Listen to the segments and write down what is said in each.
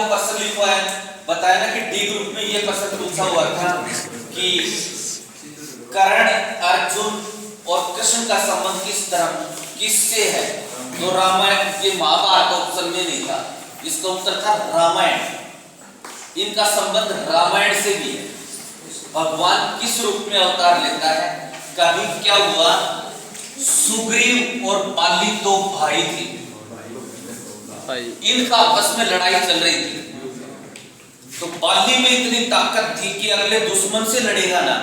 प्रश्न लिखा है, बताया ना कि डी ग्रुप में ये प्रश्न पूछा हुआ था कि कर्ण, अर्जुन और कृष्ण का संबंध किससे है। तो रामायण, ये महाभारत ऑप्शन में नहीं था, इसका उत्तर था रामायण। इनका संबंध रामायण से भी है। भगवान किस रूप में अवतार लेता है। कभी क्या हुआ, सुग्रीव और बाली दो भाई थे, इनका आपस में लड़ाई चल रही थी। तो बाली में इतनी ताकत थी कि अगले दुश्मन से लड़ेगा ना,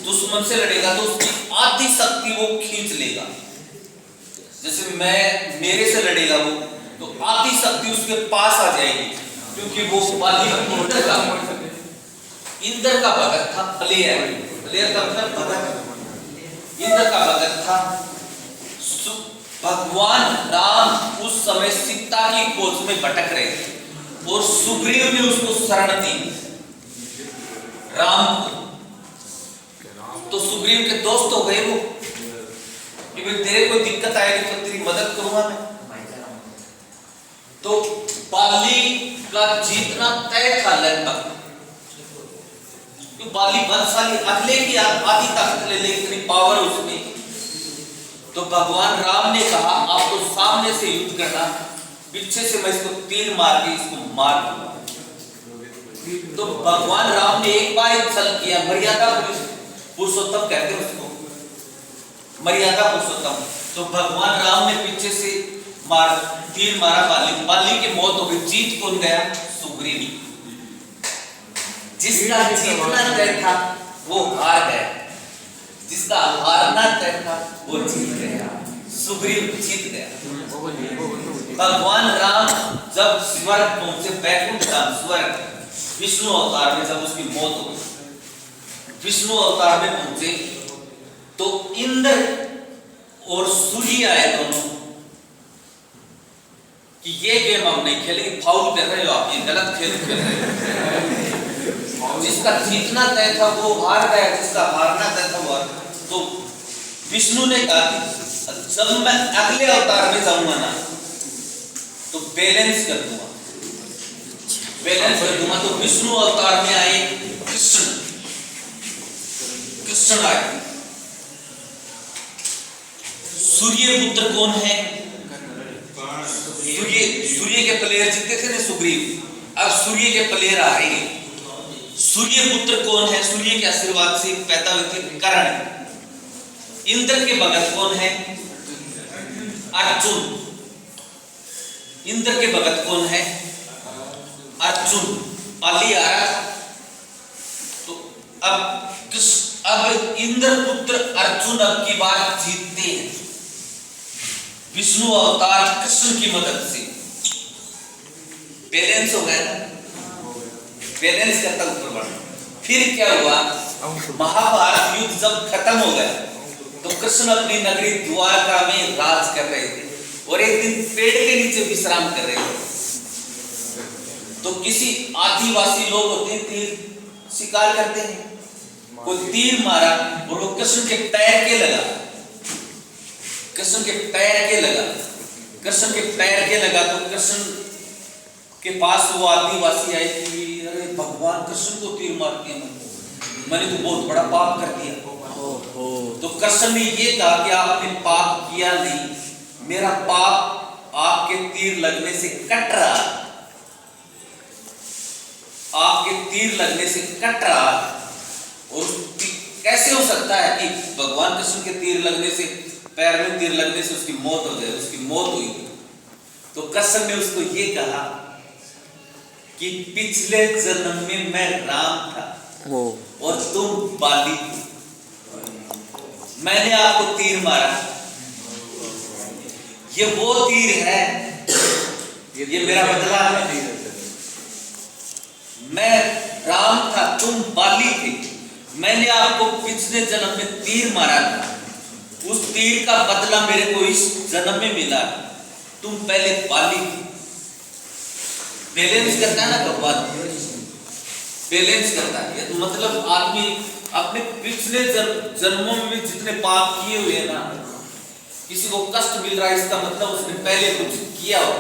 दुश्मन से लड़ेगा तो उसकी आधी शक्ति वो खींच लेगा। जैसे मेरे से लड़ेगा वो, तो आधी शक्ति उसके पास आ जाएगी, क्योंकि वो बाली इंद्र का भगत था। प्लेयर का मतलब भगत, इंद्र का भगत था। भगवान राम उस समय सीता की खोज में भटक रहे थे और सुग्रीव ने उसको शरण दी राम को। तो सुग्रीव के दोस्त हो गए वो कि भाई तेरे कोई दिक्कत आएगी तो तेरी मदद करूंगा मैं। तो बाली का जीतना तय था लगभग, तो बाली बलशाली, अगले की आधी ताकत ले ले, इतनी पावर उसमें। तो भगवान राम ने कहा आपको सामने से युद्ध करना, पीछे से मैं इसको तीर मार के इसको मार दूंगा। तो भगवान राम ने एक बार छल किया, मर्यादा पुरुषोत्तम कहते हैं उसको, मर्यादा पुरुषोत्तम। तो भगवान राम ने पीछे से तीर मारा, बाली की मौत हो गई। जीत कौन गया? सुग्रीव। जिसका जीतना तय था वो हार गया, जिसका हारना तय था वो जीत गया। सुग्रीव जीत गया। भगवान राम जब स्वर्ग पहुंचे, बैकुंठ धाम स्वर्ग, विष्णु अवतार में जब उसकी मौत हो गई, विष्णु अवतार में पहुंचे तो इंद्र और सूर्य आए दोनों कि ये गेम हम नहीं खेलेंगे, फाउल कर रहे हो आप, ये गलत खेल खेल रहे हो। जिसका जीतना तय था वो हार गया, जिसका हारना तय था वो हार गया। तो विष्णु ने कहा जब मैं अगले अवतार में जाऊंगा ना तो बैलेंस कर दूंगा, बैलेंस कर दूंगा। तो विष्णु अवतार में आए कृष्ण, कृष्ण आए। सूर्य पुत्र कौन है? सूर्य के प्लेयर जीते थे ना सुग्रीव, अब सूर्य के प्लेयर आ रहे हैं। सूर्य पुत्र कौन है? सूर्य के आशीर्वाद से पैदा हुए थे कर्ण। इंद्र के भगत कौन है? अर्जुन। इंद्र के भगत कौन है? अर्जुन। बाली आ रहा था तो अब इंद्र पुत्र अर्जुन अब की बार जीतते हैं विष्णु अवतार कृष्ण की मदद से। बैलेंस हो गया ना, बैलेंस करता ऊपर बढ़ा। फिर क्या हुआ, महाभारत युद्ध जब खत्म हो गया तो कृष्ण अपनी नगरी द्वारका में राज कर रहे थे और एक दिन पेड़ के नीचे विश्राम कर रहे थे। तो किसी आदिवासी लोग होते हैं, तीर शिकार करते हैं, कोई तीर मारा और वो कृष्ण के पैर के लगा, कृष्ण के पैर के लगा, कृष्ण के पैर के लगा। तो कृष्ण के पास वो आदिवासी आए कि अरे भगवान कृष्ण को तीर मार दिया, मैंने तो बहुत बड़ा पाप कर दिया। तो कृष्ण ने ये कहा कि आपने पाप किया नहीं, मेरा पाप आपके तीर लगने से कट रहा, आपके तीर लगने से कट रहा। और कैसे हो सकता है कि भगवान कृष्ण के तीर लगने से, पैर में तीर लगने से उसकी मौत हो जाए? उसकी मौत हुई। तो कृष्ण ने उसको ये कहा कि पिछले जन्म में मैं राम था और तुम बाली, मैंने आपको तीर मारा, ये वो तीर है, ये मेरा बदला है। मैं राम था, तुम बाली थे, मैंने आपको पिछले जन्म में तीर मारा था, उस तीर का बदला मेरे को इस जन्म में मिला। तुम पहले बाली थी। बैलेंस करता है ना भगवान, बैलेंस करता है। तो मतलब आदमी अपने पिछले जन्मों में जितने पाप किए हुए हैं ना, किसी को कष्ट मिल रहा है, इसका मतलब उसने पहले कुछ किया हो।